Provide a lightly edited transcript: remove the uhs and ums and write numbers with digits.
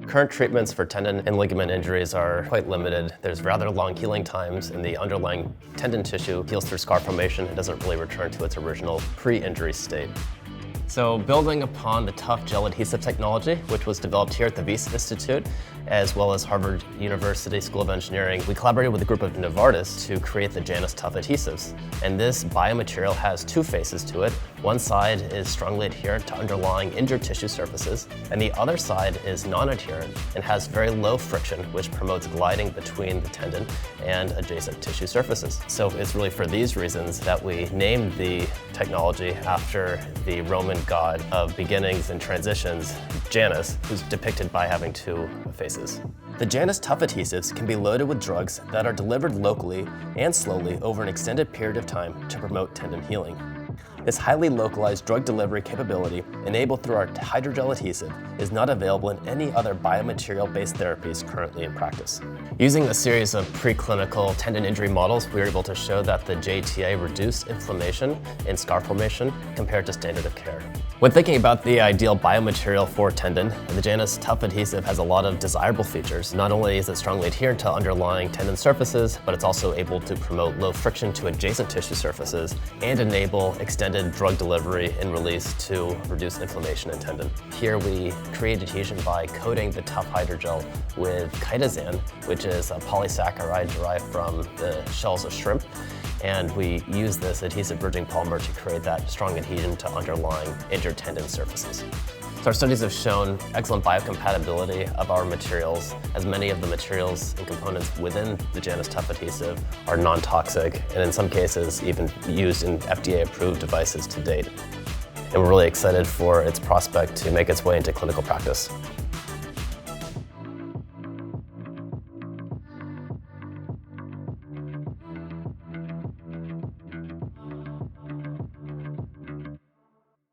Current treatments for tendon and ligament injuries are quite limited. There's rather long healing times, and the underlying tendon tissue heals through scar formation and doesn't really return to its original pre-injury state. So building upon the tough gel adhesive technology, which was developed here at the Wyss Institute, as well as Harvard University School of Engineering, we collaborated with a group of Novartis to create the Janus Tough adhesives. And this biomaterial has two faces to it. One side is strongly adherent to underlying injured tissue surfaces, and the other side is non-adherent and has very low friction, which promotes gliding between the tendon and adjacent tissue surfaces. So it's really for these reasons that we named the technology after the Roman god of beginnings and transitions, Janus, who's depicted by having two faces. The Janus Tough adhesives can be loaded with drugs that are delivered locally and slowly over an extended period of time to promote tendon healing. This highly localized drug delivery capability, enabled through our hydrogel adhesive, is not available in any other biomaterial-based therapies currently in practice. Using a series of preclinical tendon injury models, we were able to show that the JTA reduced inflammation and scar formation compared to standard of care. When thinking about the ideal biomaterial for tendon, the Janus Tough adhesive has a lot of desirable features. Not only is it strongly adherent to underlying tendon surfaces, but it's also able to promote low friction to adjacent tissue surfaces and enable extended drug delivery and release to reduce inflammation in tendon. Here we create adhesion by coating the tough hydrogel with chitosan, which is a polysaccharide derived from the shells of shrimp. And we use this adhesive bridging polymer to create that strong adhesion to underlying injured tendon surfaces. So our studies have shown excellent biocompatibility of our materials, as many of the materials and components within the Janus Tough adhesive are non-toxic, and in some cases even used in FDA-approved devices to date. And we're really excited for its prospect to make its way into clinical practice.